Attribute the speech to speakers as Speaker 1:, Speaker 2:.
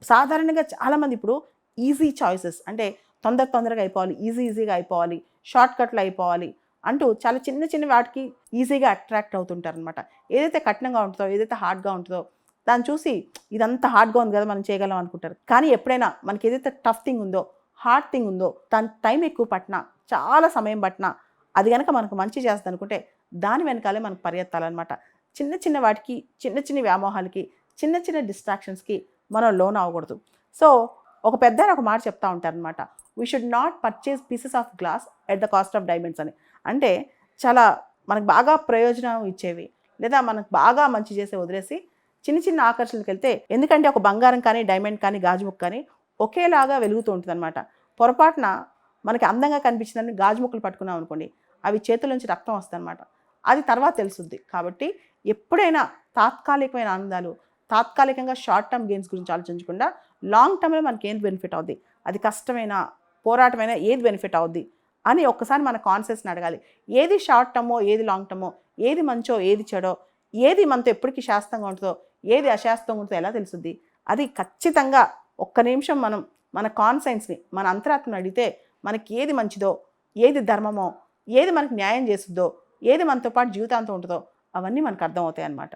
Speaker 1: సాధారణంగా చాలామంది ఇప్పుడు ఈజీ చాయిసెస్ అంటే తొందరగా అయిపోవాలి, ఈజీగా అయిపోవాలి, షార్ట్‌కట్లు అయిపోవాలి అంటూ చాలా చిన్న చిన్న వాటికి ఈజీగా అట్రాక్ట్ అవుతుంటారనమాట. ఏదైతే కఠినంగా ఉంటుందో, ఏదైతే హార్డ్‌గా ఉంటుందో దాన్ని చూసి ఇదంతా హార్డ్‌గా ఉంది కదా! మనం చేయగలం అనుకుంటారు. కానీ ఎప్పుడైనా మనకి ఏదైతే టఫ్ థింగ్ ఉందో, హార్డ్ థింగ్ ఉందో దానికి టైం ఎక్కువ పట్టినా, చాలా సమయం పట్టినా అది గనక మనకు మంచి చేస్తదనుకుంటే దాని వెనకాలే మనం పరిగెత్తాలనమాట. చిన్న చిన్న వాటికి, చిన్న చిన్న వ్యామోహాలకి, చిన్న చిన్న డిస్ట్రాక్షన్స్‌కి మనం లోన్ అవ్వకూడదు. సో, ఒక పెద్దాయన ఒక మాట చెప్తా ఉంటారనమాట. We should not purchase pieces of glass at the cost of diamonds అని. అంటే చాలా మనకు బాగా ప్రయోజనం ఇచ్చేవి లేదా మనకు బాగా మంచి చేసే వదిలేసి చిన్న చిన్న ఆకర్షణలకెళ్తే ఎందుకంటే ఒక బంగారం కానీ, డైమండ్ కానీ, గాజు ముక్క కానీ ఒకేలాగా వెలుగుతూ ఉంటుందనమాట. పొరపాటున మనకి అందంగా కనిపించిందని గాజు ముక్కలు పట్టుకున్నాం అనుకోండి, అవి చేతుల నుంచి రక్తం వస్తదనమాట. అది తర్వాత తెలుస్తుంది. కాబట్టి ఎప్పుడైనా తాత్కాలికమైన ఆనందాలు, తాత్కాలికంగా షార్ట్ టర్మ్ గెయిన్స్ గురించి ఆలోచించకుండా లాంగ్ టర్మ్‌లో మనకేం బెనిఫిట్ అవుద్ది, అది కష్టమైన, పోరాటమైనా ఏది బెనిఫిట్ అవుద్ది అని ఒక్కసారి మన కాన్షియస్‌ని అడగాలి. ఏది షార్ట్ టర్మో, ఏది లాంగ్ టర్మో, ఏది మంచో, ఏది చెడో, ఏది మనతో ఎప్పటికి శాశ్వతంగా ఉంటుందో, ఏది అశాశ్వతంగా ఉంటుందో ఎలా తెలుస్తుంది? అది ఖచ్చితంగా ఒక్క నిమిషం మనం మన కాన్షియన్స్‌ని, మన అంతరాత్మని అడిగితే మనకి ఏది మంచిదో, ఏది ధర్మమో, ఏది మనకు న్యాయం చేస్తుందో, ఏది మనతో పాటు జీవితాంతం ఉంటుందో అవన్నీ మనకు అర్థమవుతాయన్నమాట.